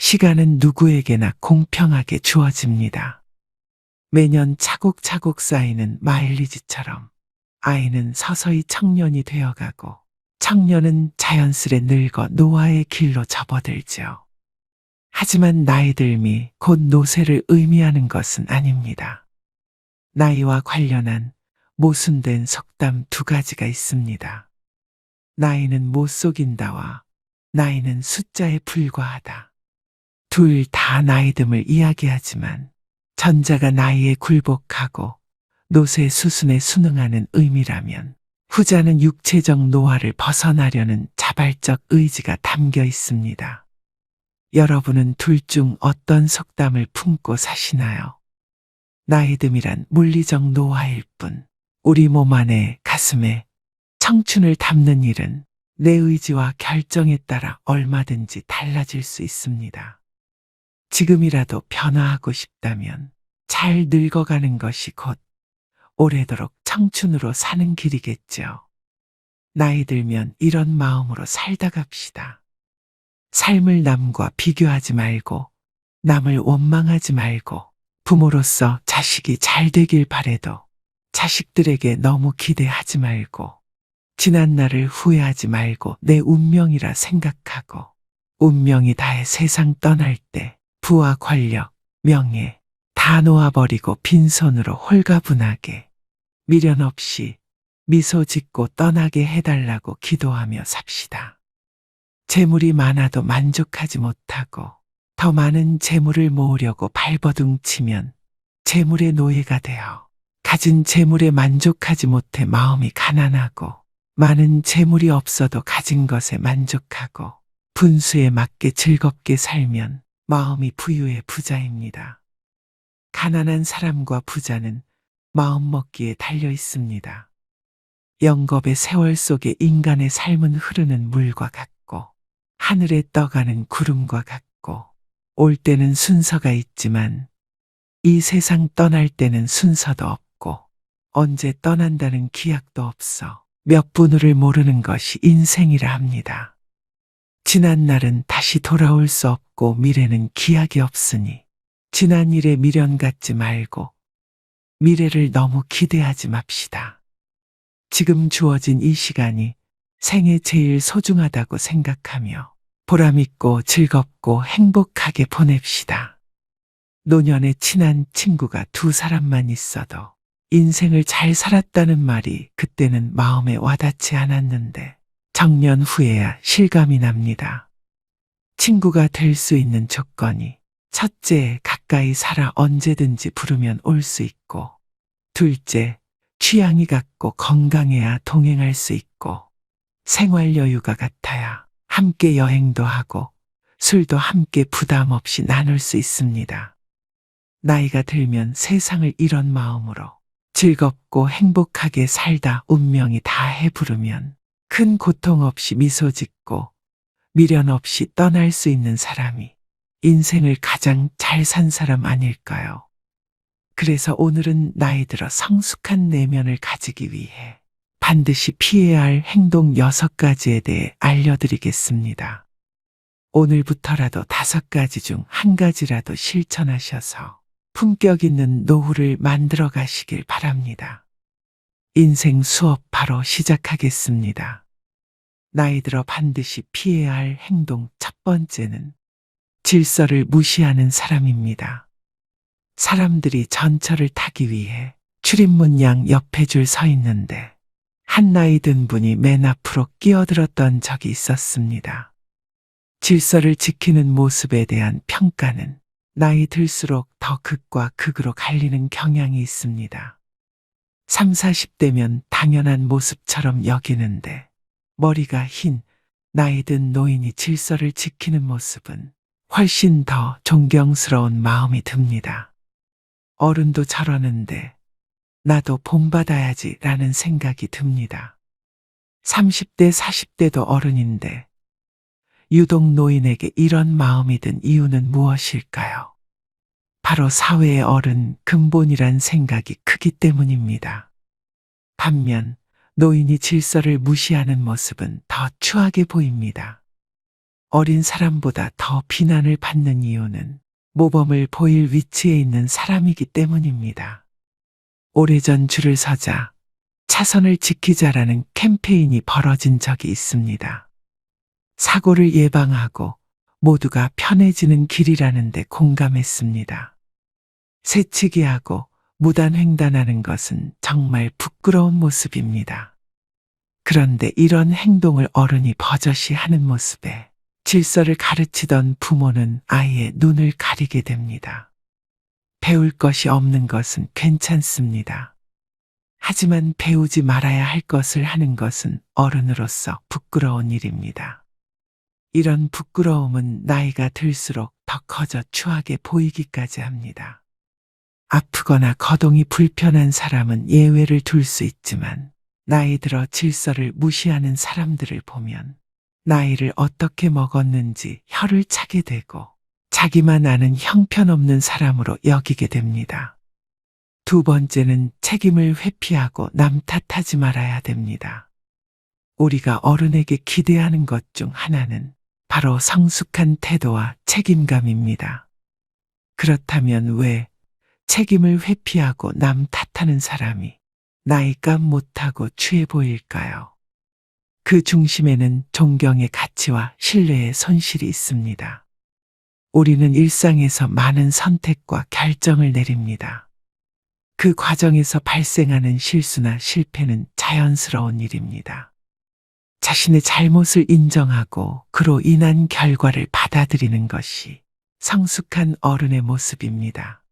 시간은 누구에게나 공평하게 주어집니다. 매년 차곡차곡 쌓이는 마일리지처럼 아이는 서서히 청년이 되어가고 청년은 자연스레 늙어 노화의 길로 접어들죠. 하지만 나이 듦이 곧 노쇠를 의미하는 것은 아닙니다. 나이와 관련한 모순된 속담 두 가지가 있습니다. 나이는 못 속인다와 나이는 숫자에 불과하다. 둘 다 나이 듦을 이야기하지만 전자가 나이에 굴복하고 노쇠 수순에 순응하는 의미라면 후자는 육체적 노화를 벗어나려는 자발적 의지가 담겨 있습니다. 여러분은 둘 중 어떤 속담을 품고 사시나요? 나이 듦이란 물리적 노화일 뿐 우리 몸 안에 가슴에 청춘을 담는 일은 내 의지와 결정에 따라 얼마든지 달라질 수 있습니다. 지금이라도 변화하고 싶다면 잘 늙어가는 것이 곧 오래도록 청춘으로 사는 길이겠죠. 나이 들면 이런 마음으로 살다 갑시다. 삶을 남과 비교하지 말고 남을 원망하지 말고 부모로서 자식이 잘 되길 바래도 자식들에게 너무 기대하지 말고 지난 날을 후회하지 말고 내 운명이라 생각하고 운명이 다해 세상 떠날 때 부와 권력, 명예 다 놓아버리고 빈손으로 홀가분하게 미련 없이 미소 짓고 떠나게 해달라고 기도하며 삽시다. 재물이 많아도 만족하지 못하고 더 많은 재물을 모으려고 발버둥치면 재물의 노예가 되어 가진 재물에 만족하지 못해 마음이 가난하고 많은 재물이 없어도 가진 것에 만족하고 분수에 맞게 즐겁게 살면 마음이 부유의 부자입니다. 가난한 사람과 부자는 마음먹기에 달려 있습니다. 영겁의 세월 속에 인간의 삶은 흐르는 물과 같고 하늘에 떠가는 구름과 같고 올 때는 순서가 있지만 이 세상 떠날 때는 순서도 없고 언제 떠난다는 기약도 없어 몇 분을 모르는 것이 인생이라 합니다. 지난 날은 다시 돌아올 수 없고 미래는 기약이 없으니 지난 일에 미련 갖지 말고 미래를 너무 기대하지 맙시다. 지금 주어진 이 시간이 생애 제일 소중하다고 생각하며 보람있고 즐겁고 행복하게 보냅시다. 노년에 친한 친구가 두 사람만 있어도 인생을 잘 살았다는 말이 그때는 마음에 와닿지 않았는데 정년 후에야 실감이 납니다. 친구가 될 수 있는 조건이 첫째, 가까이 살아 언제든지 부르면 올 수 있고 둘째, 취향이 같고 건강해야 동행할 수 있고 생활 여유가 같아야 함께 여행도 하고 술도 함께 부담 없이 나눌 수 있습니다. 나이가 들면 세상을 이런 마음으로 즐겁고 행복하게 살다 운명이 다해 부르면 큰 고통 없이 미소 짓고 미련 없이 떠날 수 있는 사람이 인생을 가장 잘 산 사람 아닐까요? 그래서 오늘은 나이 들어 성숙한 내면을 가지기 위해 반드시 피해야 할 행동 6가지에 대해 알려드리겠습니다. 오늘부터라도 5가지 중 1가지라도 실천하셔서 품격 있는 노후를 만들어 가시길 바랍니다. 인생 수업 바로 시작하겠습니다. 나이 들어 반드시 피해야 할 행동 첫 번째는 질서를 무시하는 사람입니다. 사람들이 전철을 타기 위해 출입문 양 옆에 줄 서 있는데 한 나이 든 분이 맨 앞으로 끼어들었던 적이 있었습니다. 질서를 지키는 모습에 대한 평가는 나이 들수록 더 극과 극으로 갈리는 경향이 있습니다. 30, 40대면 당연한 모습처럼 여기는데 머리가 흰 나이 든 노인이 질서를 지키는 모습은 훨씬 더 존경스러운 마음이 듭니다. 어른도 저러는데 나도 본받아야지 라는 생각이 듭니다. 30대, 40대도 어른인데 유독 노인에게 이런 마음이 든 이유는 무엇일까요? 바로 사회의 어른 근본이란 생각이 크기 때문입니다. 반면 노인이 질서를 무시하는 모습은 더 추하게 보입니다. 어린 사람보다 더 비난을 받는 이유는 모범을 보일 위치에 있는 사람이기 때문입니다. 오래전 줄을 서자 차선을 지키자라는 캠페인이 벌어진 적이 있습니다. 사고를 예방하고 모두가 편해지는 길이라는데 공감했습니다. 새치기하고 무단횡단하는 것은 정말 부끄러운 모습입니다. 그런데 이런 행동을 어른이 버젓이 하는 모습에 질서를 가르치던 부모는 아이의 눈을 가리게 됩니다. 배울 것이 없는 것은 괜찮습니다. 하지만 배우지 말아야 할 것을 하는 것은 어른으로서 부끄러운 일입니다. 이런 부끄러움은 나이가 들수록 더 커져 추하게 보이기까지 합니다. 아프거나 거동이 불편한 사람은 예외를 둘 수 있지만 나이 들어 질서를 무시하는 사람들을 보면 나이를 어떻게 먹었는지 혀를 차게 되고 자기만 아는 형편없는 사람으로 여기게 됩니다. 두 번째는 책임을 회피하고 남 탓하지 말아야 됩니다. 우리가 어른에게 기대하는 것 중 하나는 바로 성숙한 태도와 책임감입니다. 그렇다면 왜 책임을 회피하고 남 탓하는 사람이 나이값 못하고 취해 보일까요? 그 중심에는 존경의 가치와 신뢰의 손실이 있습니다. 우리는 일상에서 많은 선택과 결정을 내립니다. 그 과정에서 발생하는 실수나 실패는 자연스러운 일입니다. 자신의 잘못을 인정하고 그로 인한 결과를 받아들이는 것이 성숙한 어른의 모습입니다.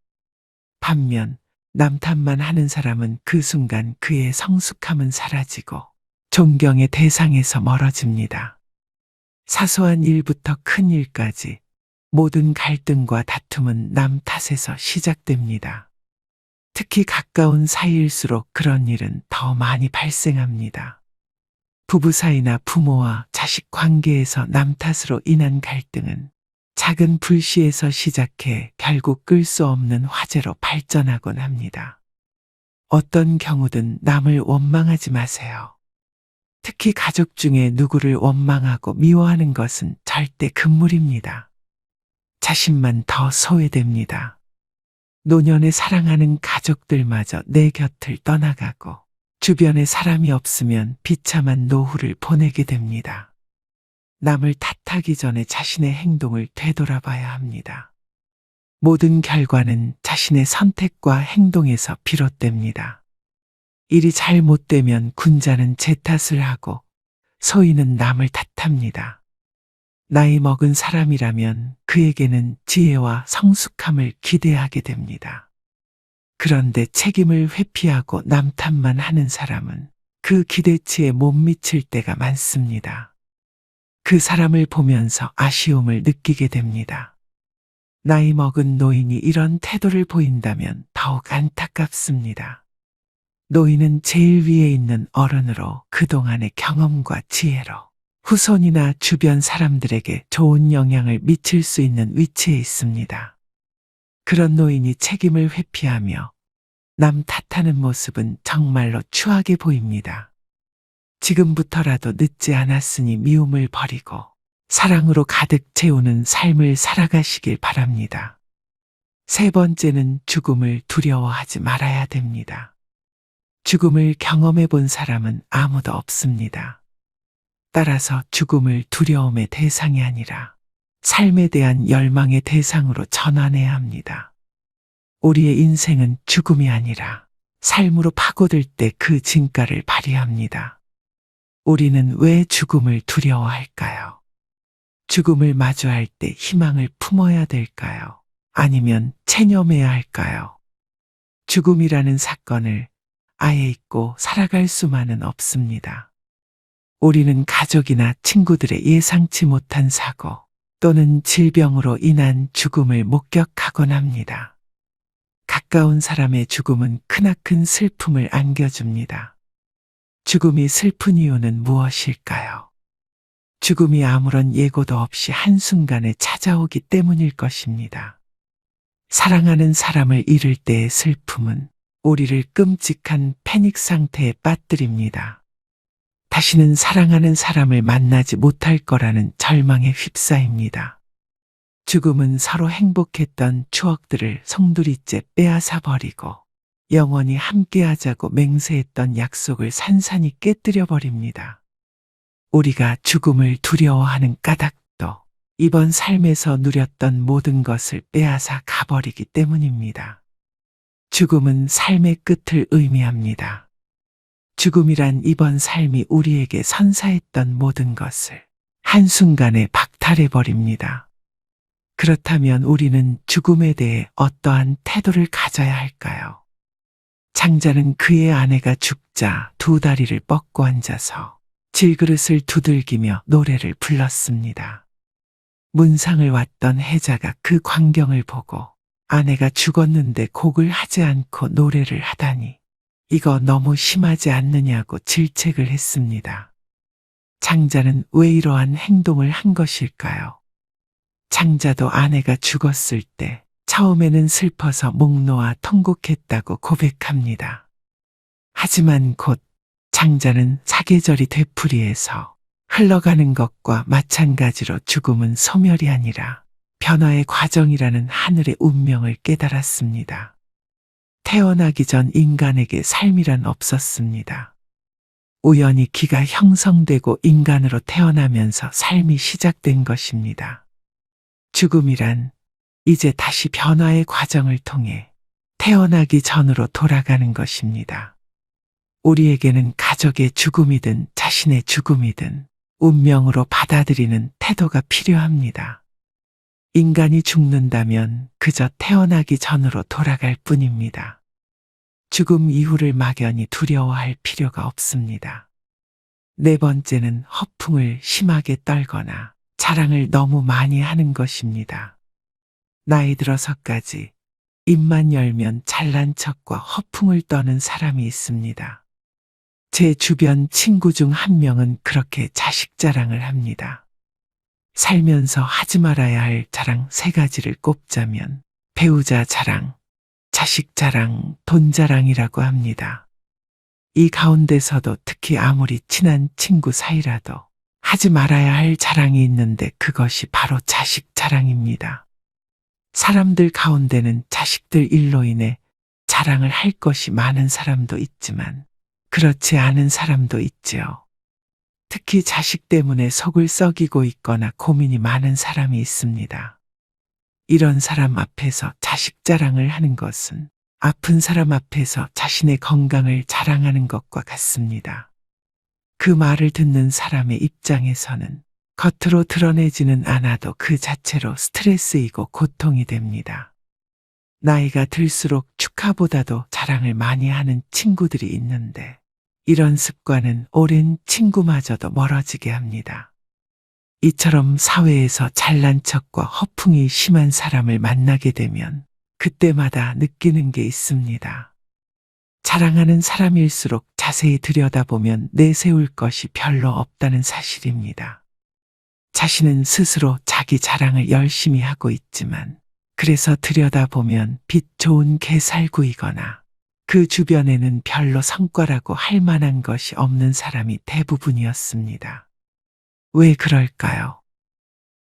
반면 남 탓만 하는 사람은 그 순간 그의 성숙함은 사라지고 존경의 대상에서 멀어집니다. 사소한 일부터 큰 일까지 모든 갈등과 다툼은 남 탓에서 시작됩니다. 특히 가까운 사이일수록 그런 일은 더 많이 발생합니다. 부부 사이나 부모와 자식 관계에서 남 탓으로 인한 갈등은 작은 불씨에서 시작해 결국 끌 수 없는 화재로 발전하곤 합니다. 어떤 경우든 남을 원망하지 마세요. 특히 가족 중에 누구를 원망하고 미워하는 것은 절대 금물입니다. 자신만 더 소외됩니다. 노년에 사랑하는 가족들마저 내 곁을 떠나가고 주변에 사람이 없으면 비참한 노후를 보내게 됩니다. 남을 탓하기 전에 자신의 행동을 되돌아봐야 합니다. 모든 결과는 자신의 선택과 행동에서 비롯됩니다. 일이 잘못되면 군자는 제 탓을 하고 소인은 남을 탓합니다. 나이 먹은 사람이라면 그에게는 지혜와 성숙함을 기대하게 됩니다. 그런데 책임을 회피하고 남 탓만 하는 사람은 그 기대치에 못 미칠 때가 많습니다. 그 사람을 보면서 아쉬움을 느끼게 됩니다. 나이 먹은 노인이 이런 태도를 보인다면 더욱 안타깝습니다. 노인은 제일 위에 있는 어른으로 그동안의 경험과 지혜로 후손이나 주변 사람들에게 좋은 영향을 미칠 수 있는 위치에 있습니다. 그런 노인이 책임을 회피하며 남 탓하는 모습은 정말로 추하게 보입니다. 지금부터라도 늦지 않았으니 미움을 버리고 사랑으로 가득 채우는 삶을 살아가시길 바랍니다. 세 번째는 죽음을 두려워하지 말아야 됩니다. 죽음을 경험해 본 사람은 아무도 없습니다. 따라서 죽음을 두려움의 대상이 아니라 삶에 대한 열망의 대상으로 전환해야 합니다. 우리의 인생은 죽음이 아니라 삶으로 파고들 때 그 진가를 발휘합니다. 우리는 왜 죽음을 두려워할까요? 죽음을 마주할 때 희망을 품어야 될까요? 아니면 체념해야 할까요? 죽음이라는 사건을 아예 잊고 살아갈 수만은 없습니다. 우리는 가족이나 친구들의 예상치 못한 사고 또는 질병으로 인한 죽음을 목격하곤 합니다. 가까운 사람의 죽음은 크나큰 슬픔을 안겨줍니다. 죽음이 슬픈 이유는 무엇일까요? 죽음이 아무런 예고도 없이 한순간에 찾아오기 때문일 것입니다. 사랑하는 사람을 잃을 때의 슬픔은 우리를 끔찍한 패닉 상태에 빠뜨립니다. 다시는 사랑하는 사람을 만나지 못할 거라는 절망에 휩싸입니다. 죽음은 서로 행복했던 추억들을 송두리째 빼앗아 버리고 영원히 함께하자고 맹세했던 약속을 산산이 깨뜨려 버립니다. 우리가 죽음을 두려워하는 까닭도 이번 삶에서 누렸던 모든 것을 빼앗아 가버리기 때문입니다. 죽음은 삶의 끝을 의미합니다. 죽음이란 이번 삶이 우리에게 선사했던 모든 것을 한순간에 박탈해 버립니다. 그렇다면 우리는 죽음에 대해 어떠한 태도를 가져야 할까요? 장자는 그의 아내가 죽자 두 다리를 뻗고 앉아서 질그릇을 두들기며 노래를 불렀습니다. 문상을 왔던 해자가 그 광경을 보고 아내가 죽었는데 곡을 하지 않고 노래를 하다니 이거 너무 심하지 않느냐고 질책을 했습니다. 장자는 왜 이러한 행동을 한 것일까요? 장자도 아내가 죽었을 때 처음에는 슬퍼서 목 놓아 통곡했다고 고백합니다. 하지만 곧 장자는 사계절이 되풀이해서 흘러가는 것과 마찬가지로 죽음은 소멸이 아니라 변화의 과정이라는 하늘의 운명을 깨달았습니다. 태어나기 전 인간에게 삶이란 없었습니다. 우연히 기가 형성되고 인간으로 태어나면서 삶이 시작된 것입니다. 죽음이란 이제 다시 변화의 과정을 통해 태어나기 전으로 돌아가는 것입니다. 우리에게는 가족의 죽음이든 자신의 죽음이든 운명으로 받아들이는 태도가 필요합니다. 인간이 죽는다면 그저 태어나기 전으로 돌아갈 뿐입니다. 죽음 이후를 막연히 두려워할 필요가 없습니다. 네 번째는 허풍을 심하게 떨거나 자랑을 너무 많이 하는 것입니다. 나이 들어서까지 입만 열면 잘난 척과 허풍을 떠는 사람이 있습니다. 제 주변 친구 중 한 명은 그렇게 자식 자랑을 합니다. 살면서 하지 말아야 할 자랑 3가지를 꼽자면 배우자 자랑, 자식 자랑, 돈 자랑이라고 합니다. 이 가운데서도 특히 아무리 친한 친구 사이라도 하지 말아야 할 자랑이 있는데 그것이 바로 자식 자랑입니다. 사람들 가운데는 자식들 일로 인해 자랑을 할 것이 많은 사람도 있지만 그렇지 않은 사람도 있지요. 특히 자식 때문에 속을 썩이고 있거나 고민이 많은 사람이 있습니다. 이런 사람 앞에서 자식 자랑을 하는 것은 아픈 사람 앞에서 자신의 건강을 자랑하는 것과 같습니다. 그 말을 듣는 사람의 입장에서는 겉으로 드러내지는 않아도 그 자체로 스트레스이고 고통이 됩니다. 나이가 들수록 축하보다도 자랑을 많이 하는 친구들이 있는데 이런 습관은 오랜 친구마저도 멀어지게 합니다. 이처럼 사회에서 잘난 척과 허풍이 심한 사람을 만나게 되면 그때마다 느끼는 게 있습니다. 자랑하는 사람일수록 자세히 들여다보면 내세울 것이 별로 없다는 사실입니다. 자신은 스스로 자기 자랑을 열심히 하고 있지만 그래서 들여다보면 빛 좋은 게살구이거나 그 주변에는 별로 성과라고 할 만한 것이 없는 사람이 대부분이었습니다. 왜 그럴까요?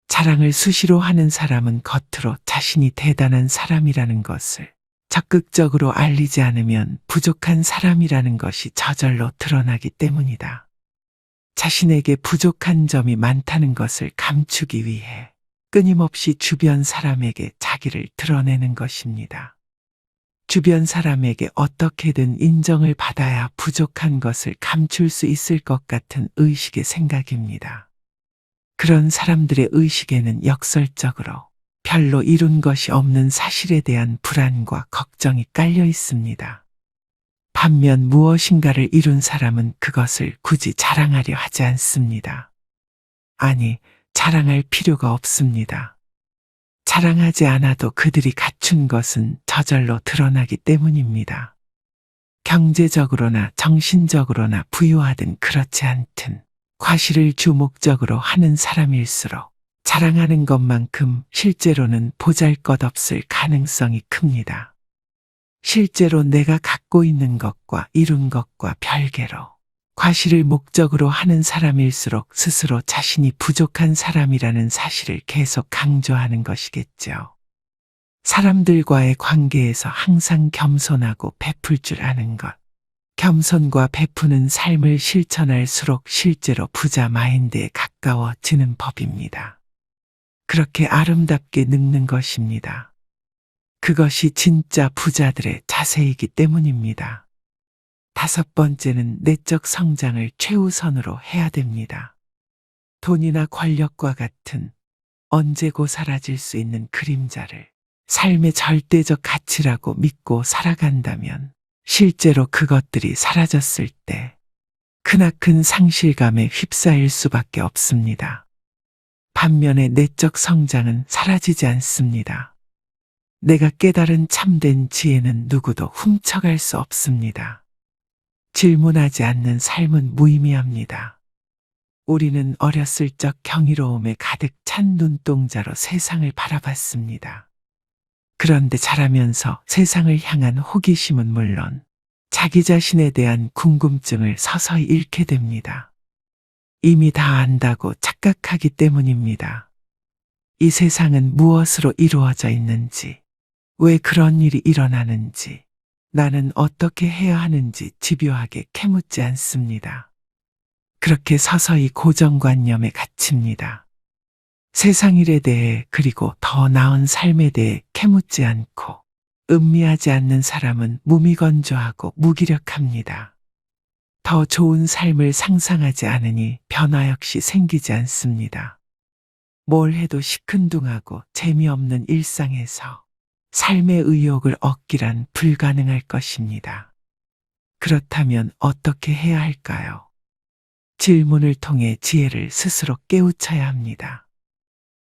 자랑을 수시로 하는 사람은 겉으로 자신이 대단한 사람이라는 것을 적극적으로 알리지 않으면 부족한 사람이라는 것이 저절로 드러나기 때문이다. 자신에게 부족한 점이 많다는 것을 감추기 위해 끊임없이 주변 사람에게 자기를 드러내는 것입니다. 주변 사람에게 어떻게든 인정을 받아야 부족한 것을 감출 수 있을 것 같은 의식의 생각입니다. 그런 사람들의 의식에는 역설적으로 별로 이룬 것이 없는 사실에 대한 불안과 걱정이 깔려 있습니다. 반면 무엇인가를 이룬 사람은 그것을 굳이 자랑하려 하지 않습니다. 아니, 자랑할 필요가 없습니다. 자랑하지 않아도 그들이 갖춘 것은 저절로 드러나기 때문입니다. 경제적으로나 정신적으로나 부유하든 그렇지 않든 과시를 주목적으로 하는 사람일수록 자랑하는 것만큼 실제로는 보잘것없을 가능성이 큽니다. 실제로 내가 갖고 있는 것과 이룬 것과 별개로 과시를 목적으로 하는 사람일수록 스스로 자신이 부족한 사람이라는 사실을 계속 강조하는 것이겠죠. 사람들과의 관계에서 항상 겸손하고 베풀 줄 아는 것. 겸손과 베푸는 삶을 실천할수록 실제로 부자 마인드에 가까워지는 법입니다. 그렇게 아름답게 늙는 것입니다. 그것이 진짜 부자들의 자세이기 때문입니다. 5번째는 내적 성장을 최우선으로 해야 됩니다. 돈이나 권력과 같은 언제고 사라질 수 있는 그림자를 삶의 절대적 가치라고 믿고 살아간다면 실제로 그것들이 사라졌을 때 크나큰 상실감에 휩싸일 수밖에 없습니다. 반면에 내적 성장은 사라지지 않습니다. 내가 깨달은 참된 지혜는 누구도 훔쳐갈 수 없습니다. 질문하지 않는 삶은 무의미합니다. 우리는 어렸을 적 경이로움에 가득 찬 눈동자로 세상을 바라봤습니다. 그런데 자라면서 세상을 향한 호기심은 물론 자기 자신에 대한 궁금증을 서서히 잃게 됩니다. 이미 다 안다고 착각하기 때문입니다. 이 세상은 무엇으로 이루어져 있는지, 왜 그런 일이 일어나는지, 나는 어떻게 해야 하는지 집요하게 캐묻지 않습니다. 그렇게 서서히 고정관념에 갇힙니다. 세상 일에 대해 그리고 더 나은 삶에 대해 캐묻지 않고 음미하지 않는 사람은 무미건조하고 무기력합니다. 더 좋은 삶을 상상하지 않으니 변화 역시 생기지 않습니다. 뭘 해도 시큰둥하고 재미없는 일상에서 삶의 의욕을 얻기란 불가능할 것입니다. 그렇다면 어떻게 해야 할까요? 질문을 통해 지혜를 스스로 깨우쳐야 합니다.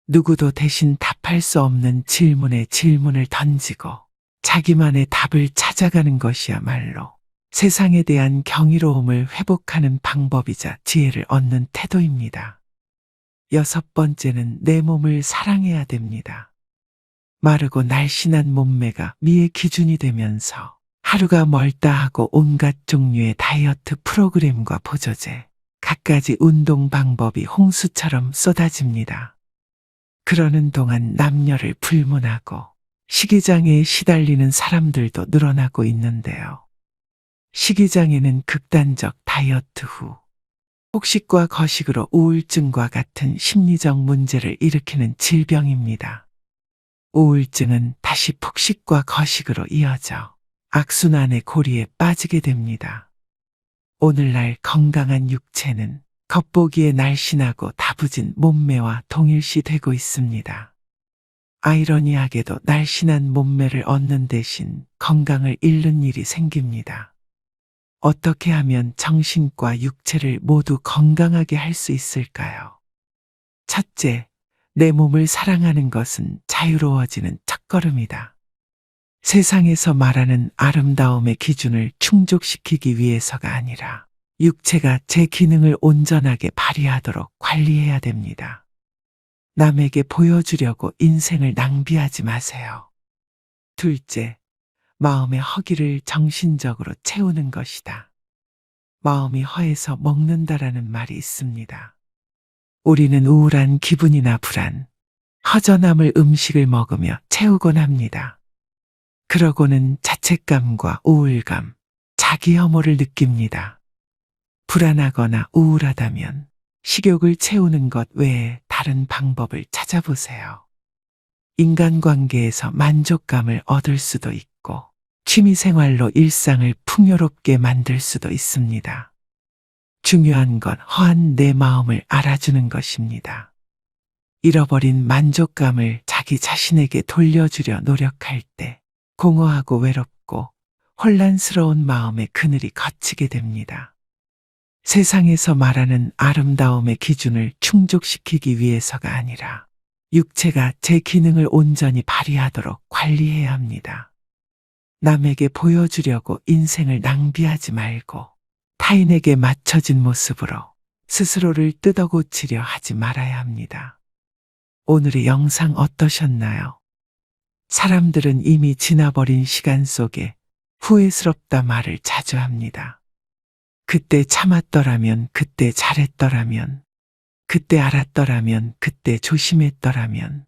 누구도 대신 답할 수 없는 질문에 질문을 던지고 자기만의 답을 찾아가는 것이야말로 세상에 대한 경이로움을 회복하는 방법이자 지혜를 얻는 태도입니다. 6번째는 내 몸을 사랑해야 됩니다. 마르고 날씬한 몸매가 미의 기준이 되면서 하루가 멀다 하고 온갖 종류의 다이어트 프로그램과 보조제, 갖가지 운동 방법이 홍수처럼 쏟아집니다. 그러는 동안 남녀를 불문하고 식이장애에 시달리는 사람들도 늘어나고 있는데요. 식이장애는 극단적 다이어트 후 폭식과 거식으로 우울증과 같은 심리적 문제를 일으키는 질병입니다. 우울증은 다시 폭식과 거식으로 이어져 악순환의 고리에 빠지게 됩니다. 오늘날 건강한 육체는 겉보기에 날씬하고 다부진 몸매와 동일시되고 있습니다. 아이러니하게도 날씬한 몸매를 얻는 대신 건강을 잃는 일이 생깁니다. 어떻게 하면 정신과 육체를 모두 건강하게 할 수 있을까요? 첫째, 내 몸을 사랑하는 것은 자유로워지는 첫걸음이다. 세상에서 말하는 아름다움의 기준을 충족시키기 위해서가 아니라 육체가 제 기능을 온전하게 발휘하도록 관리해야 됩니다. 남에게 보여주려고 인생을 낭비하지 마세요. 둘째, 마음의 허기를 정신적으로 채우는 것이다. 마음이 허해서 먹는다라는 말이 있습니다. 우리는 우울한 기분이나 불안, 허전함을 음식을 먹으며 채우곤 합니다. 그러고는 자책감과 우울감, 자기 혐오를 느낍니다. 불안하거나 우울하다면 식욕을 채우는 것 외에 다른 방법을 찾아보세요. 인간관계에서 만족감을 얻을 수도 있고 취미생활로 일상을 풍요롭게 만들 수도 있습니다. 중요한 건 허한 내 마음을 알아주는 것입니다. 잃어버린 만족감을 자기 자신에게 돌려주려 노력할 때 공허하고 외롭고 혼란스러운 마음의 그늘이 걷히게 됩니다. 세상에서 말하는 아름다움의 기준을 충족시키기 위해서가 아니라 육체가 제 기능을 온전히 발휘하도록 관리해야 합니다. 남에게 보여주려고 인생을 낭비하지 말고 타인에게 맞춰진 모습으로 스스로를 뜯어고치려 하지 말아야 합니다. 오늘의 영상 어떠셨나요? 사람들은 이미 지나버린 시간 속에 후회스럽다 말을 자주 합니다. 그때 참았더라면, 그때 잘했더라면, 그때 알았더라면, 그때 조심했더라면,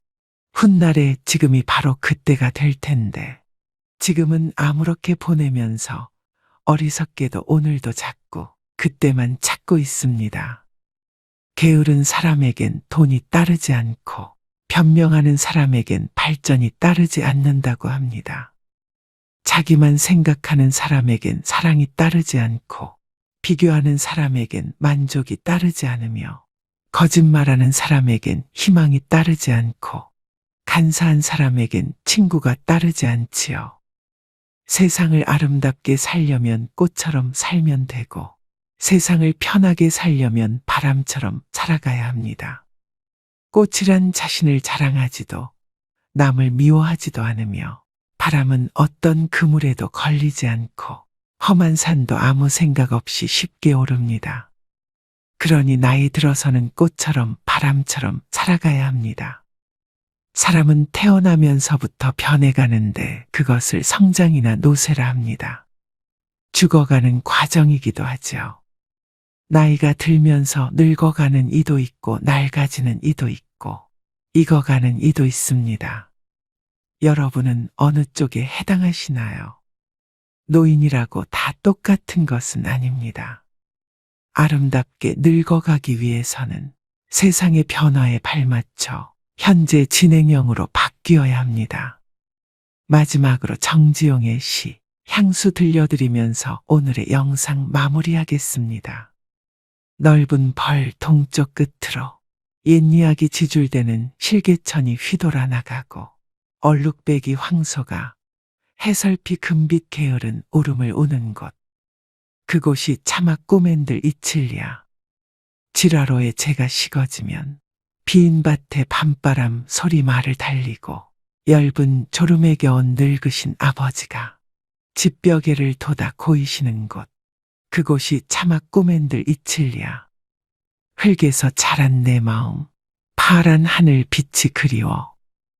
훗날에 지금이 바로 그때가 될 텐데, 지금은 아무렇게 보내면서 어리석게도 오늘도 자꾸 그때만 찾고 있습니다. 게으른 사람에겐 돈이 따르지 않고 변명하는 사람에겐 발전이 따르지 않는다고 합니다. 자기만 생각하는 사람에겐 사랑이 따르지 않고 비교하는 사람에겐 만족이 따르지 않으며 거짓말하는 사람에겐 희망이 따르지 않고 간사한 사람에겐 친구가 따르지 않지요. 세상을 아름답게 살려면 꽃처럼 살면 되고 세상을 편하게 살려면 바람처럼 살아가야 합니다. 꽃이란 자신을 자랑하지도 남을 미워하지도 않으며 바람은 어떤 그물에도 걸리지 않고 험한 산도 아무 생각 없이 쉽게 오릅니다. 그러니 나이 들어서는 꽃처럼 바람처럼 살아가야 합니다. 사람은 태어나면서부터 변해가는데 그것을 성장이나 노쇠라 합니다. 죽어가는 과정이기도 하죠. 나이가 들면서 늙어가는 이도 있고 낡아지는 이도 있고 익어가는 이도 있습니다. 여러분은 어느 쪽에 해당하시나요? 노인이라고 다 똑같은 것은 아닙니다. 아름답게 늙어가기 위해서는 세상의 변화에 발맞춰 현재 진행형으로 바뀌어야 합니다. 마지막으로 정지용의 시 향수 들려드리면서 오늘의 영상 마무리하겠습니다. 넓은 벌 동쪽 끝으로 옛 이야기 지줄대는 실개천이 휘돌아 나가고 얼룩배기 황소가 해설피 금빛 게으른 울음을 우는 곳. 그곳이 차마 꼬맨들 이칠리야. 지라로에 재가 식어지면 빈 밭에 밤바람 소리 말을 달리고 엷은 졸음에 겨운 늙으신 아버지가 집벽에를 돋아 고이시는 곳. 그곳이 차마 꼬맨들 이칠리야. 흙에서 자란 내 마음, 파란 하늘 빛이 그리워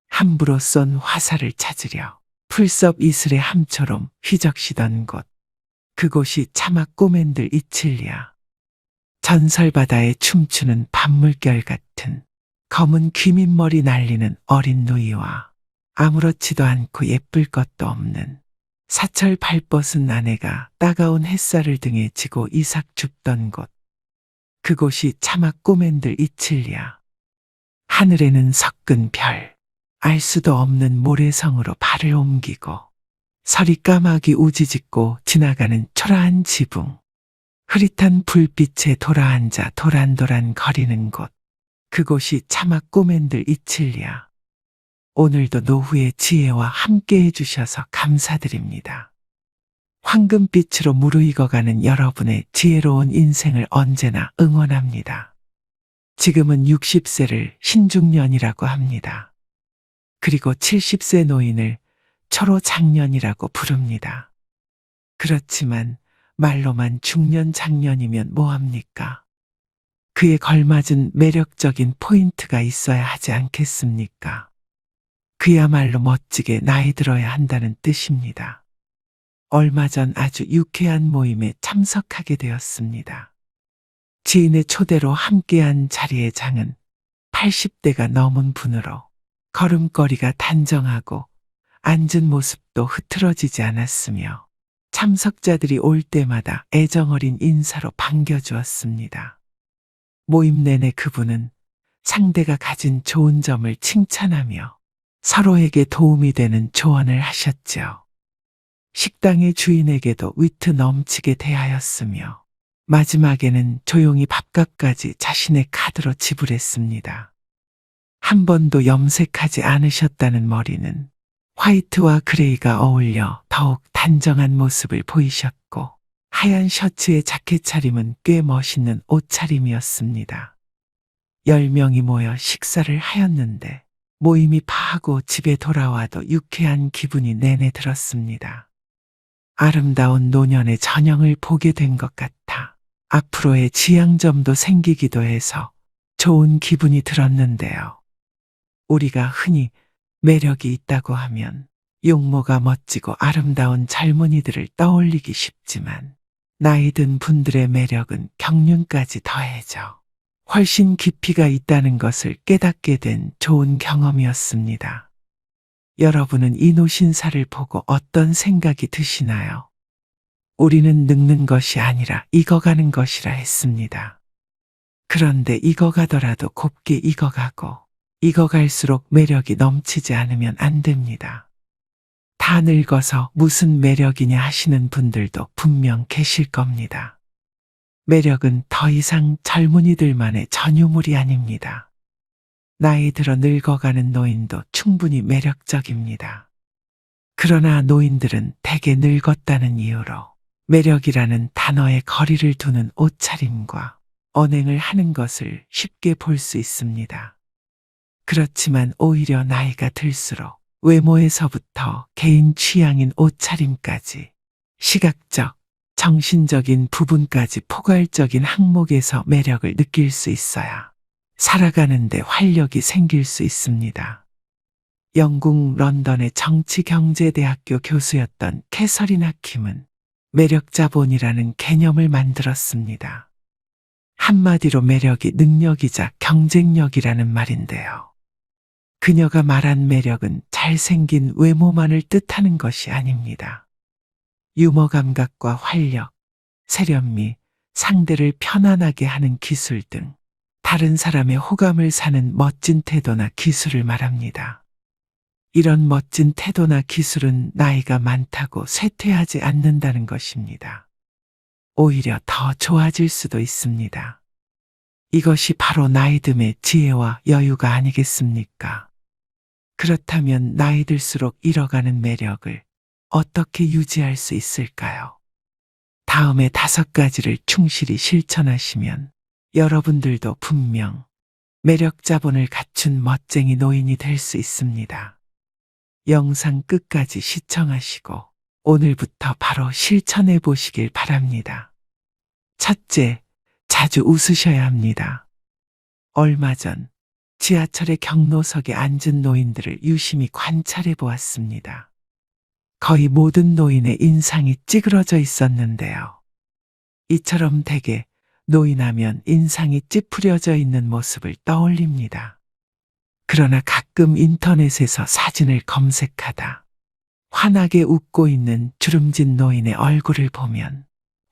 함부로 쏜 화살을 찾으려 풀섭 이슬의 함처럼 휘적시던 곳. 그곳이 차마 꼬맨들 이칠리야. 전설바다에 춤추는 밤물결 같은 검은 귀민머리 날리는 어린 누이와 아무렇지도 않고 예쁠 것도 없는 사철 발벗은 아내가 따가운 햇살을 등에 지고 이삭 줍던 곳. 그곳이 차마 꼬맨들 이칠리야. 하늘에는 섞은 별, 알 수도 없는 모래성으로 발을 옮기고 서리 까마귀 우지짓고 지나가는 초라한 지붕. 흐릿한 불빛에 돌아앉아 도란도란 거리는 곳. 그곳이 차마 꼬맨들 이칠리야. 오늘도 노후의 지혜와 함께 해주셔서 감사드립니다. 황금빛으로 무르익어가는 여러분의 지혜로운 인생을 언제나 응원합니다. 지금은 60세를 신중년이라고 합니다. 그리고 70세 노인을 초로장년이라고 부릅니다. 그렇지만 말로만 중년장년이면 뭐합니까? 그에 걸맞은 매력적인 포인트가 있어야 하지 않겠습니까? 그야말로 멋지게 나이 들어야 한다는 뜻입니다. 얼마 전 아주 유쾌한 모임에 참석하게 되었습니다. 지인의 초대로 함께한 자리의 장은 80대가 넘은 분으로 걸음걸이가 단정하고 앉은 모습도 흐트러지지 않았으며 참석자들이 올 때마다 애정어린 인사로 반겨주었습니다. 모임 내내 그분은 상대가 가진 좋은 점을 칭찬하며 서로에게 도움이 되는 조언을 하셨죠. 식당의 주인에게도 위트 넘치게 대하였으며 마지막에는 조용히 밥값까지 자신의 카드로 지불했습니다. 한 번도 염색하지 않으셨다는 머리는 화이트와 그레이가 어울려 더욱 단정한 모습을 보이셨고 하얀 셔츠의 자켓 차림은 꽤 멋있는 옷차림이었습니다. 10명이 모여 식사를 하였는데 모임이 파하고 집에 돌아와도 유쾌한 기분이 내내 들었습니다. 아름다운 노년의 전형을 보게 된 것 같아 앞으로의 지향점도 생기기도 해서 좋은 기분이 들었는데요. 우리가 흔히 매력이 있다고 하면 용모가 멋지고 아름다운 젊은이들을 떠올리기 쉽지만 나이 든 분들의 매력은 경륜까지 더해져 훨씬 깊이가 있다는 것을 깨닫게 된 좋은 경험이었습니다. 여러분은 이 노신사를 보고 어떤 생각이 드시나요? 우리는 늙는 것이 아니라 익어가는 것이라 했습니다. 그런데 익어가더라도 곱게 익어가고 익어갈수록 매력이 넘치지 않으면 안 됩니다. 다 늙어서 무슨 매력이냐 하시는 분들도 분명 계실 겁니다. 매력은 더 이상 젊은이들만의 전유물이 아닙니다. 나이 들어 늙어가는 노인도 충분히 매력적입니다. 그러나 노인들은 대개 늙었다는 이유로 매력이라는 단어에 거리를 두는 옷차림과 언행을 하는 것을 쉽게 볼 수 있습니다. 그렇지만 오히려 나이가 들수록 외모에서부터 개인 취향인 옷차림까지 시각적, 정신적인 부분까지 포괄적인 항목에서 매력을 느낄 수 있어야 살아가는데 활력이 생길 수 있습니다. 영국 런던의 정치경제대학교 교수였던 캐서린 하킴은 매력자본이라는 개념을 만들었습니다. 한마디로 매력이 능력이자 경쟁력이라는 말인데요. 그녀가 말한 매력은 잘생긴 외모만을 뜻하는 것이 아닙니다. 유머 감각과 활력, 세련미, 상대를 편안하게 하는 기술 등 다른 사람의 호감을 사는 멋진 태도나 기술을 말합니다. 이런 멋진 태도나 기술은 나이가 많다고 쇠퇴하지 않는다는 것입니다. 오히려 더 좋아질 수도 있습니다. 이것이 바로 나이듦의 지혜와 여유가 아니겠습니까? 그렇다면 나이 들수록 잃어가는 매력을 어떻게 유지할 수 있을까요? 다음에 5가지를 충실히 실천하시면 여러분들도 분명 매력 자본을 갖춘 멋쟁이 노인이 될 수 있습니다. 영상 끝까지 시청하시고 오늘부터 바로 실천해 보시길 바랍니다. 첫째, 자주 웃으셔야 합니다. 얼마 전 지하철의 경로석에 앉은 노인들을 유심히 관찰해 보았습니다. 거의 모든 노인의 인상이 찌그러져 있었는데요. 이처럼 대개 노인하면 인상이 찌푸려져 있는 모습을 떠올립니다. 그러나 가끔 인터넷에서 사진을 검색하다 환하게 웃고 있는 주름진 노인의 얼굴을 보면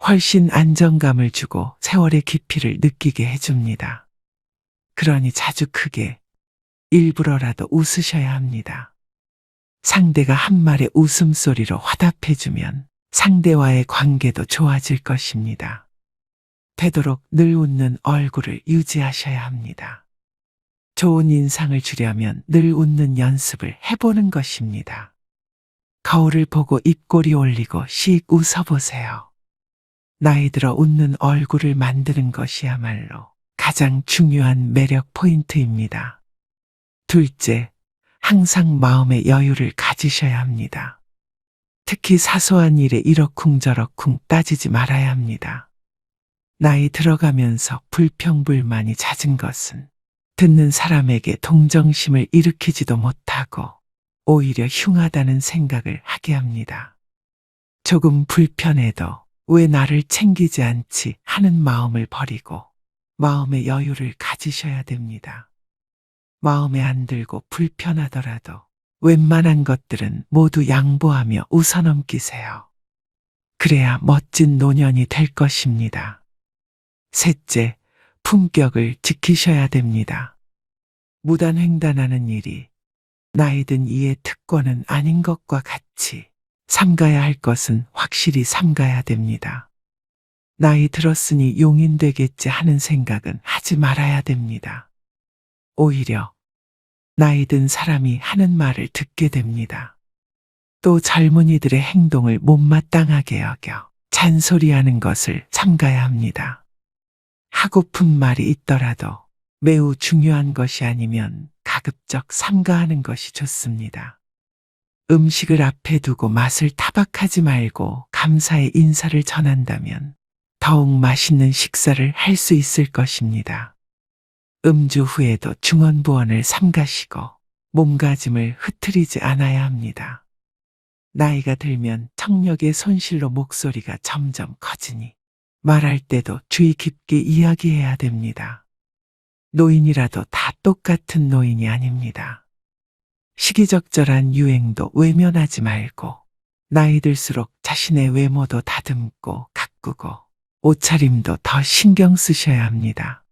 훨씬 안정감을 주고 세월의 깊이를 느끼게 해줍니다. 그러니 자주 크게 일부러라도 웃으셔야 합니다. 상대가 한 말의 웃음소리로 화답해주면 상대와의 관계도 좋아질 것입니다. 되도록 늘 웃는 얼굴을 유지하셔야 합니다. 좋은 인상을 주려면 늘 웃는 연습을 해보는 것입니다. 거울을 보고 입꼬리 올리고 씩 웃어보세요. 나이 들어 웃는 얼굴을 만드는 것이야말로 가장 중요한 매력 포인트입니다. 둘째, 항상 마음의 여유를 가지셔야 합니다. 특히 사소한 일에 이러쿵저러쿵 따지지 말아야 합니다. 나이 들어가면서 불평불만이 잦은 것은 듣는 사람에게 동정심을 일으키지도 못하고 오히려 흉하다는 생각을 하게 합니다. 조금 불편해도 왜 나를 챙기지 않지 하는 마음을 버리고 마음의 여유를 가지셔야 됩니다. 마음에 안 들고 불편하더라도 웬만한 것들은 모두 양보하며 웃어넘기세요. 그래야 멋진 노년이 될 것입니다. 셋째, 품격을 지키셔야 됩니다. 무단횡단하는 일이 나이든 이의 특권은 아닌 것과 같이 삼가야 할 것은 확실히 삼가야 됩니다. 나이 들었으니 용인 되겠지 하는 생각은 하지 말아야 됩니다. 오히려 나이 든 사람이 하는 말을 듣게 됩니다. 또 젊은이들의 행동을 못마땅하게 여겨 잔소리하는 것을 삼가야 합니다. 하고픈 말이 있더라도 매우 중요한 것이 아니면 가급적 삼가하는 것이 좋습니다. 음식을 앞에 두고 맛을 타박하지 말고 감사의 인사를 전한다면 더욱 맛있는 식사를 할 수 있을 것입니다. 음주 후에도 중언부언을 삼가시고 몸가짐을 흐트리지 않아야 합니다. 나이가 들면 청력의 손실로 목소리가 점점 커지니 말할 때도 주의 깊게 이야기해야 됩니다. 노인이라도 다 똑같은 노인이 아닙니다. 시기적절한 유행도 외면하지 말고 나이 들수록 자신의 외모도 다듬고 가꾸고 옷차림도 더 신경 쓰셔야 합니다.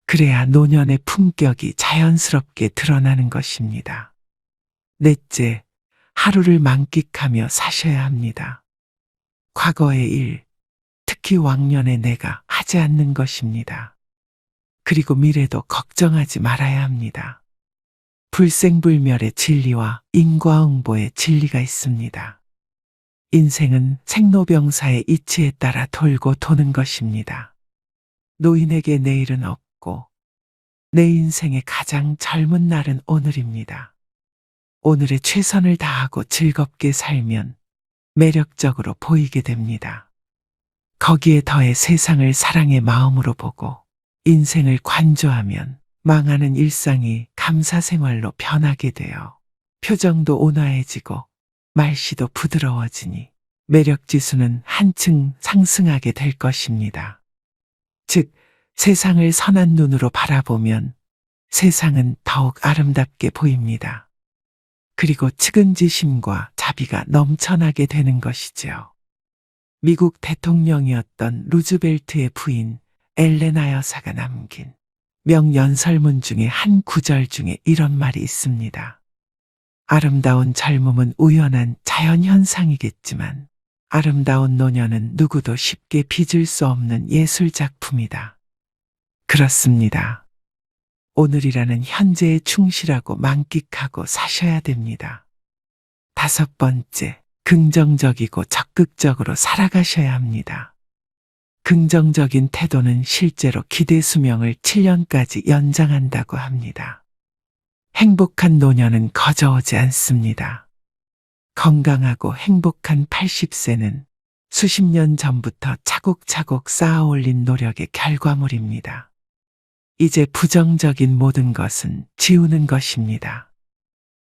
그래야 노년의 품격이 자연스럽게 드러나는 것입니다. 넷째, 하루를 만끽하며 사셔야 합니다. 과거의 일, 특히 왕년의 내가 하지 않는 것입니다. 그리고 미래도 걱정하지 말아야 합니다. 불생불멸의 진리와 인과응보의 진리가 있습니다. 인생은 생로병사의 이치에 따라 돌고 도는 것입니다. 노인에게 내일은 없고 내 인생의 가장 젊은 날은 오늘입니다. 오늘의 최선을 다하고 즐겁게 살면 매력적으로 보이게 됩니다. 거기에 더해 세상을 사랑의 마음으로 보고 인생을 관조하면 망하는 일상이 감사생활로 변하게 되어 표정도 온화해지고 말씨도 부드러워지니 매력지수는 한층 상승하게 될 것입니다. 즉, 세상을 선한 눈으로 바라보면 세상은 더욱 아름답게 보입니다. 그리고 측은지심과 자비가 넘쳐나게 되는 것이지요. 미국 대통령이었던 루즈벨트의 부인 엘레나 여사가 남긴 명연설문 중에 한 구절 중에 이런 말이 있습니다. 아름다운 젊음은 우연한 자연현상이겠지만 아름다운 노년은 누구도 쉽게 빚을 수 없는 예술작품이다. 그렇습니다. 오늘이라는 현재에 충실하고 만끽하고 사셔야 됩니다. 다섯 번째, 긍정적이고 적극적으로 살아가셔야 합니다. 긍정적인 태도는 실제로 기대 수명을 7년까지 연장한다고 합니다. 행복한 노년은 거저오지 않습니다. 건강하고 행복한 80세는 수십 년 전부터 차곡차곡 쌓아올린 노력의 결과물입니다. 이제 부정적인 모든 것은 지우는 것입니다.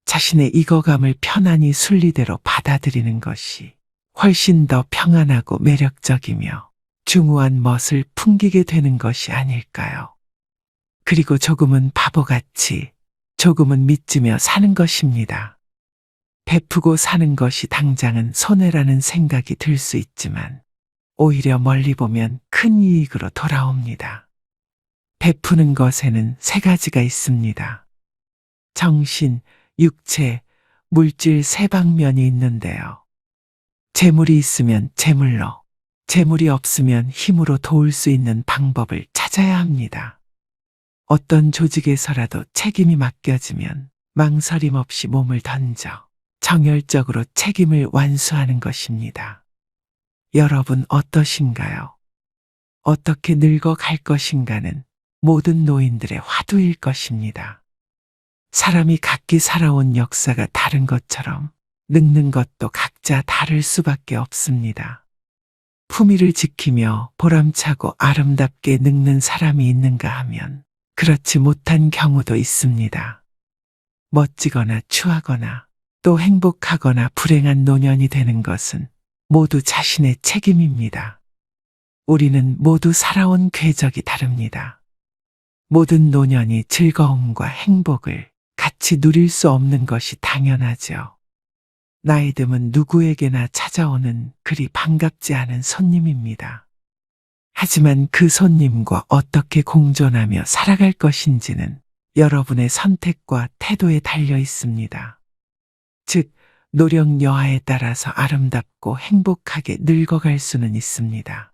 자신의 익어감을 편안히 순리대로 받아들이는 것이 훨씬 더 평안하고 매력적이며 중후한 멋을 풍기게 되는 것이 아닐까요? 그리고 조금은 바보같이 조금은 믿으며 사는 것입니다. 베푸고 사는 것이 당장은 손해라는 생각이 들 수 있지만 오히려 멀리 보면 큰 이익으로 돌아옵니다. 베푸는 것에는 세 가지가 있습니다. 정신, 육체, 물질 세 방면이 있는데요. 재물이 있으면 재물로, 재물이 없으면 힘으로 도울 수 있는 방법을 찾아야 합니다. 어떤 조직에서라도 책임이 맡겨지면 망설임 없이 몸을 던져 정열적으로 책임을 완수하는 것입니다. 여러분 어떠신가요? 어떻게 늙어갈 것인가는 모든 노인들의 화두일 것입니다. 사람이 각기 살아온 역사가 다른 것처럼 늙는 것도 각자 다를 수밖에 없습니다. 품위를 지키며 보람차고 아름답게 늙는 사람이 있는가 하면 그렇지 못한 경우도 있습니다. 멋지거나 추하거나 또 행복하거나 불행한 노년이 되는 것은 모두 자신의 책임입니다. 우리는 모두 살아온 궤적이 다릅니다. 모든 노년이 즐거움과 행복을 같이 누릴 수 없는 것이 당연하죠. 나이 듦은 누구에게나 찾아오는 그리 반갑지 않은 손님입니다. 하지만 그 손님과 어떻게 공존하며 살아갈 것인지는 여러분의 선택과 태도에 달려 있습니다. 즉, 노력 여하에 따라서 아름답고 행복하게 늙어갈 수는 있습니다.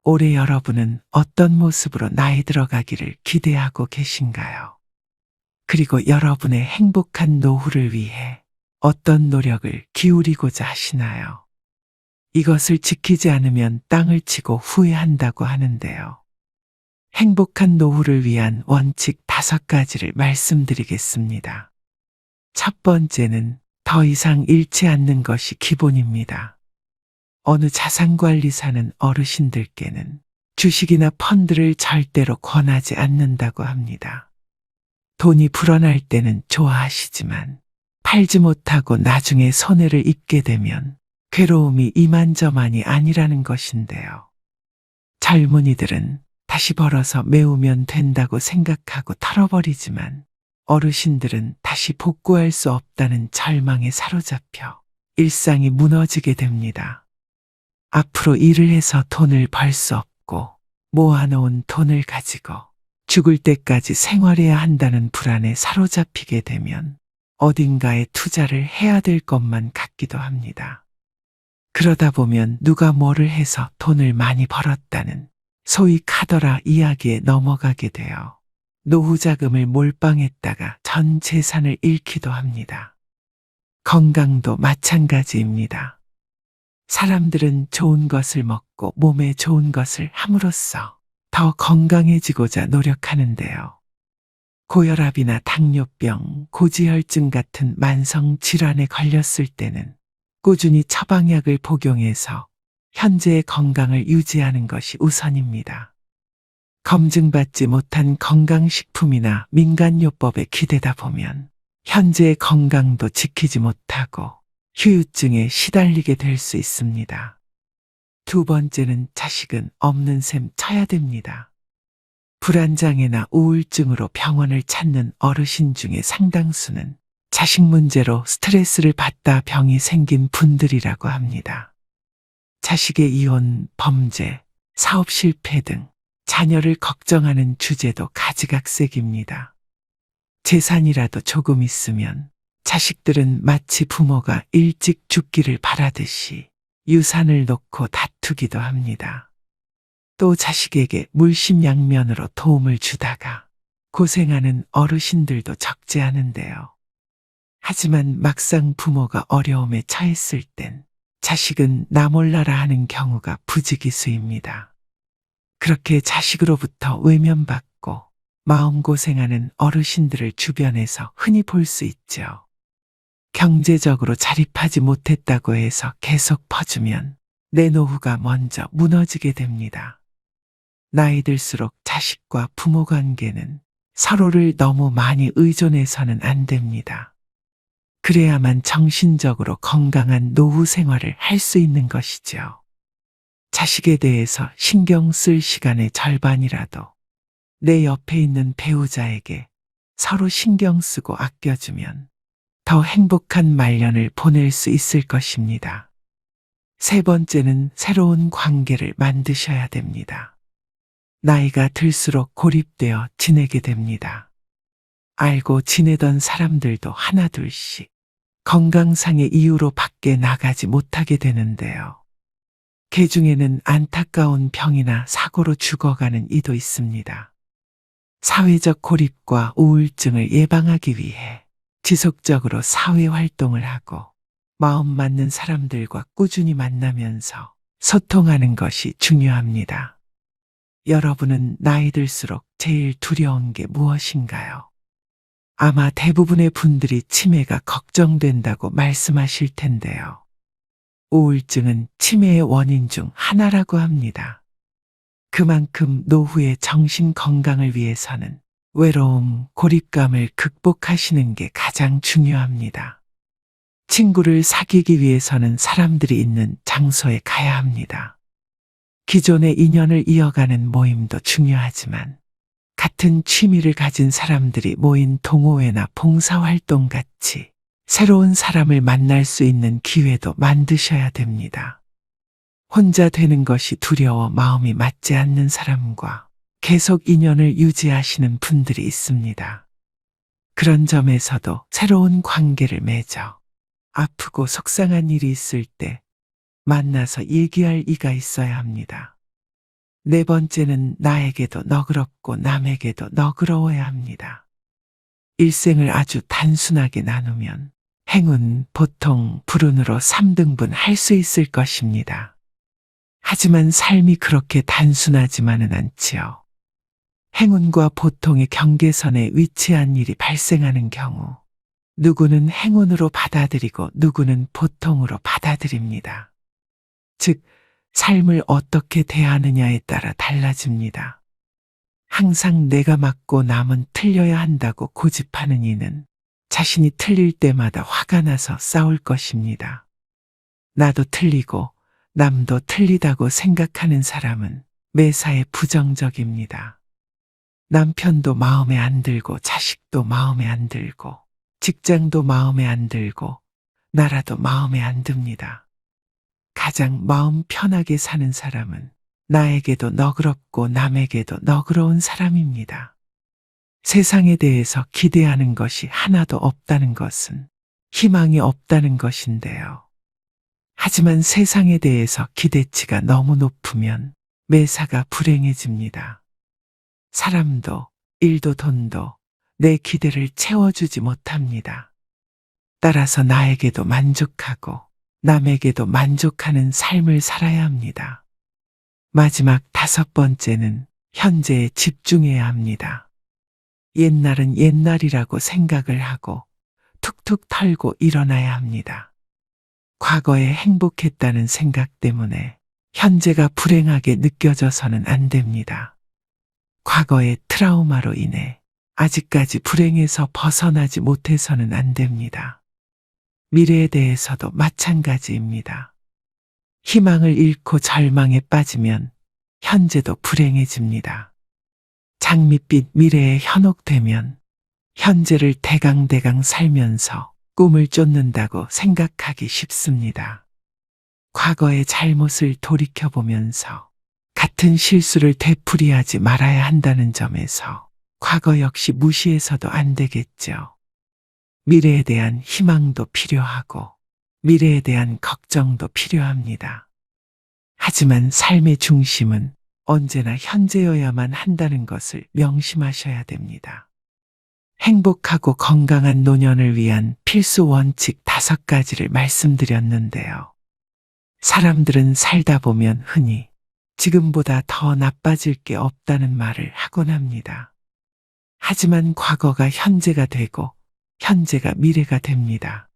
올해 여러분은 어떤 모습으로 나이 들어가기를 기대하고 계신가요? 그리고 여러분의 행복한 노후를 위해 어떤 노력을 기울이고자 하시나요? 이것을 지키지 않으면 땅을 치고 후회한다고 하는데요. 행복한 노후를 위한 원칙 5가지를 말씀드리겠습니다. 첫 번째는 더 이상 잃지 않는 것이 기본입니다. 어느 자산관리사는 어르신들께는 주식이나 펀드를 절대로 권하지 않는다고 합니다. 돈이 불어날 때는 좋아하시지만 팔지 못하고 나중에 손해를 입게 되면 괴로움이 이만저만이 아니라는 것인데요. 젊은이들은 다시 벌어서 메우면 된다고 생각하고 털어버리지만 어르신들은 다시 복구할 수 없다는 절망에 사로잡혀 일상이 무너지게 됩니다. 앞으로 일을 해서 돈을 벌 수 없고 모아놓은 돈을 가지고 죽을 때까지 생활해야 한다는 불안에 사로잡히게 되면 어딘가에 투자를 해야 될 것만 같기도 합니다. 그러다 보면 누가 뭐를 해서 돈을 많이 벌었다는 소위 카더라 이야기에 넘어가게 되어 노후 자금을 몰빵했다가 전 재산을 잃기도 합니다. 건강도 마찬가지입니다. 사람들은 좋은 것을 먹고 몸에 좋은 것을 함으로써 더 건강해지고자 노력하는데요. 고혈압이나 당뇨병, 고지혈증 같은 만성 질환에 걸렸을 때는 꾸준히 처방약을 복용해서 현재의 건강을 유지하는 것이 우선입니다. 검증받지 못한 건강식품이나 민간요법에 기대다 보면 현재의 건강도 지키지 못하고 후유증에 시달리게 될 수 있습니다. 두 번째는 자식은 없는 셈 쳐야 됩니다. 불안장애나 우울증으로 병원을 찾는 어르신 중에 상당수는 자식 문제로 스트레스를 받다 병이 생긴 분들이라고 합니다. 자식의 이혼, 범죄, 사업 실패 등 자녀를 걱정하는 주제도 가지각색입니다. 재산이라도 조금 있으면 자식들은 마치 부모가 일찍 죽기를 바라듯이 유산을 놓고 다투기도 합니다. 또 자식에게 물심양면으로 도움을 주다가 고생하는 어르신들도 적지 않은데요. 하지만 막상 부모가 어려움에 처했을 땐 자식은 나 몰라라 하는 경우가 부지기수입니다. 그렇게 자식으로부터 외면받고 마음고생하는 어르신들을 주변에서 흔히 볼 수 있죠. 경제적으로 자립하지 못했다고 해서 계속 퍼주면 내 노후가 먼저 무너지게 됩니다. 나이 들수록 자식과 부모 관계는 서로를 너무 많이 의존해서는 안 됩니다. 그래야만 정신적으로 건강한 노후 생활을 할 수 있는 것이죠. 자식에 대해서 신경 쓸 시간의 절반이라도 내 옆에 있는 배우자에게 서로 신경 쓰고 아껴주면 더 행복한 말년을 보낼 수 있을 것입니다. 세 번째는 새로운 관계를 만드셔야 됩니다. 나이가 들수록 고립되어 지내게 됩니다. 알고 지내던 사람들도 하나둘씩 건강상의 이유로 밖에 나가지 못하게 되는데요. 그 중에는 안타까운 병이나 사고로 죽어가는 이도 있습니다. 사회적 고립과 우울증을 예방하기 위해 지속적으로 사회활동을 하고 마음 맞는 사람들과 꾸준히 만나면서 소통하는 것이 중요합니다. 여러분은 나이 들수록 제일 두려운 게 무엇인가요? 아마 대부분의 분들이 치매가 걱정된다고 말씀하실 텐데요. 우울증은 치매의 원인 중 하나라고 합니다. 그만큼 노후의 정신 건강을 위해서는 외로움, 고립감을 극복하시는 게 가장 중요합니다. 친구를 사귀기 위해서는 사람들이 있는 장소에 가야 합니다. 기존의 인연을 이어가는 모임도 중요하지만 같은 취미를 가진 사람들이 모인 동호회나 봉사활동 같이 새로운 사람을 만날 수 있는 기회도 만드셔야 됩니다. 혼자 되는 것이 두려워 마음이 맞지 않는 사람과 계속 인연을 유지하시는 분들이 있습니다. 그런 점에서도 새로운 관계를 맺어 아프고 속상한 일이 있을 때 만나서 얘기할 이가 있어야 합니다. 네 번째는 나에게도 너그럽고 남에게도 너그러워야 합니다. 일생을 아주 단순하게 나누면 행운, 보통, 불운으로 3등분 할 수 있을 것입니다. 하지만 삶이 그렇게 단순하지만은 않지요. 행운과 보통의 경계선에 위치한 일이 발생하는 경우 누구는 행운으로 받아들이고 누구는 보통으로 받아들입니다. 즉, 삶을 어떻게 대하느냐에 따라 달라집니다. 항상 내가 맞고 남은 틀려야 한다고 고집하는 이는 자신이 틀릴 때마다 화가 나서 싸울 것입니다. 나도 틀리고 남도 틀리다고 생각하는 사람은 매사에 부정적입니다. 남편도 마음에 안 들고 자식도 마음에 안 들고 직장도 마음에 안 들고 나라도 마음에 안 듭니다. 가장 마음 편하게 사는 사람은 나에게도 너그럽고 남에게도 너그러운 사람입니다. 세상에 대해서 기대하는 것이 하나도 없다는 것은 희망이 없다는 것인데요. 하지만 세상에 대해서 기대치가 너무 높으면 매사가 불행해집니다. 사람도, 일도, 돈도 내 기대를 채워주지 못합니다. 따라서 나에게도 만족하고 남에게도 만족하는 삶을 살아야 합니다. 마지막 5번째는 현재에 집중해야 합니다. 옛날은 옛날이라고 생각을 하고 툭툭 털고 일어나야 합니다. 과거에 행복했다는 생각 때문에 현재가 불행하게 느껴져서는 안 됩니다. 과거의 트라우마로 인해 아직까지 불행에서 벗어나지 못해서는 안 됩니다. 미래에 대해서도 마찬가지입니다. 희망을 잃고 절망에 빠지면 현재도 불행해집니다. 장밋빛 미래에 현혹되면 현재를 대강대강 살면서 꿈을 쫓는다고 생각하기 쉽습니다. 과거의 잘못을 돌이켜보면서 같은 실수를 되풀이하지 말아야 한다는 점에서 과거 역시 무시해서도 안 되겠죠. 미래에 대한 희망도 필요하고 미래에 대한 걱정도 필요합니다. 하지만 삶의 중심은 언제나 현재여야만 한다는 것을 명심하셔야 됩니다. 행복하고 건강한 노년을 위한 필수 원칙 5가지를 말씀드렸는데요. 사람들은 살다 보면 흔히 지금보다 더 나빠질 게 없다는 말을 하곤 합니다. 하지만 과거가 현재가 되고 현재가 미래가 됩니다.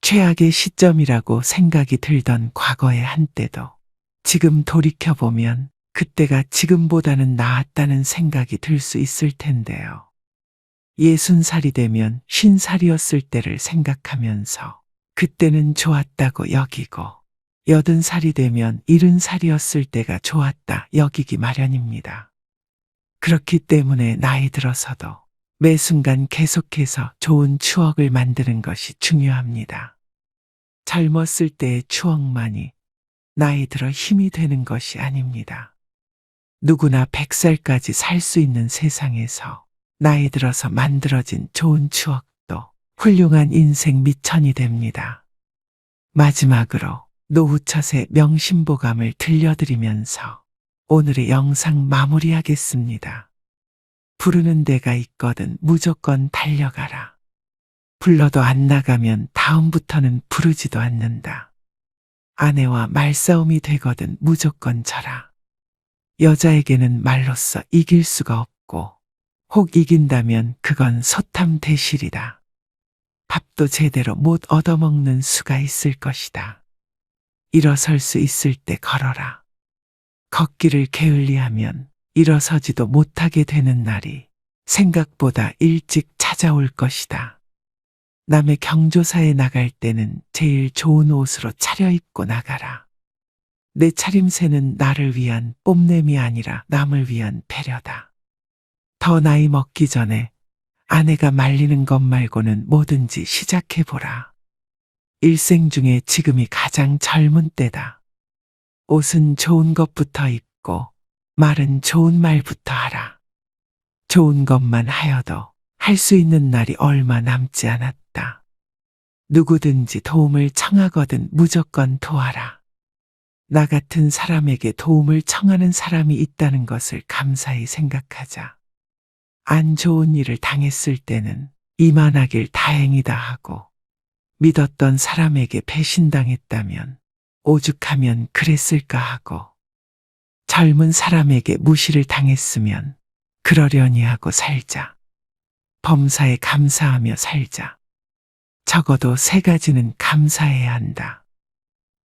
최악의 시점이라고 생각이 들던 과거의 한때도 지금 돌이켜보면 그때가 지금보다는 나았다는 생각이 들 수 있을 텐데요. 60살이 되면 50살이었을 때를 생각하면서 그때는 좋았다고 여기고 80살이 되면 70살이었을 때가 좋았다 여기기 마련입니다. 그렇기 때문에 나이 들어서도 매 순간 계속해서 좋은 추억을 만드는 것이 중요합니다. 젊었을 때의 추억만이 나이 들어 힘이 되는 것이 아닙니다. 누구나 100살까지 살 수 있는 세상에서 나이 들어서 만들어진 좋은 추억도 훌륭한 인생 미천이 됩니다. 마지막으로 노후철의 명심보감을 들려드리면서 오늘의 영상 마무리하겠습니다. 부르는 데가 있거든 무조건 달려가라. 불러도 안 나가면 다음부터는 부르지도 않는다. 아내와 말싸움이 되거든 무조건 져라. 여자에게는 말로써 이길 수가 없고 혹 이긴다면 그건 소탐대실이다. 밥도 제대로 못 얻어먹는 수가 있을 것이다. 일어설 수 있을 때 걸어라. 걷기를 게을리하면 일어서지도 못하게 되는 날이 생각보다 일찍 찾아올 것이다. 남의 경조사에 나갈 때는 제일 좋은 옷으로 차려입고 나가라. 내 차림새는 나를 위한 뽐냄이 아니라 남을 위한 배려다. 더 나이 먹기 전에 아내가 말리는 것 말고는 뭐든지 시작해보라. 일생 중에 지금이 가장 젊은 때다. 옷은 좋은 것부터 입고 말은 좋은 말부터 하라. 좋은 것만 하여도 할 수 있는 날이 얼마 남지 않았다. 누구든지 도움을 청하거든 무조건 도와라. 나 같은 사람에게 도움을 청하는 사람이 있다는 것을 감사히 생각하자. 안 좋은 일을 당했을 때는 이만하길 다행이다 하고 믿었던 사람에게 배신당했다면 오죽하면 그랬을까 하고 젊은 사람에게 무시를 당했으면 그러려니 하고 살자. 범사에 감사하며 살자. 적어도 3가지는 감사해야 한다.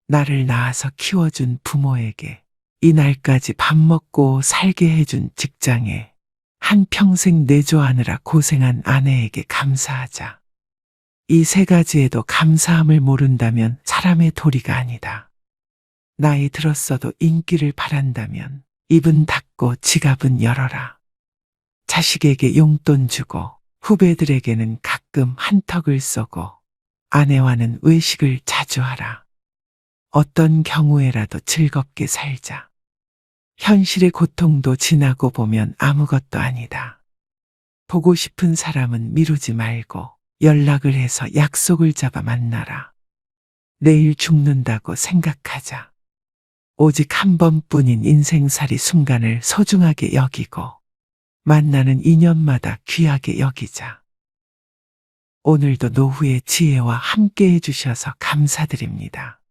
나를 낳아서 키워준 부모에게, 이날까지 밥 먹고 살게 해준 직장에, 한평생 내조하느라 고생한 아내에게 감사하자. 이 3가지에도 감사함을 모른다면 사람의 도리가 아니다. 나이 들었어도 인기를 바란다면 입은 닫고 지갑은 열어라. 자식에게 용돈 주고 후배들에게는 가끔 한턱을 쏘고 아내와는 외식을 자주 하라. 어떤 경우에라도 즐겁게 살자. 현실의 고통도 지나고 보면 아무것도 아니다. 보고 싶은 사람은 미루지 말고 연락을 해서 약속을 잡아 만나라. 내일 죽는다고 생각하자. 오직 한 번뿐인 인생살이 순간을 소중하게 여기고 만나는 인연마다 귀하게 여기자. 오늘도 노후의 지혜와 함께 해주셔서 감사드립니다.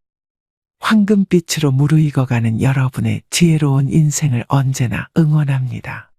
황금빛으로 무르익어가는 여러분의 지혜로운 인생을 언제나 응원합니다.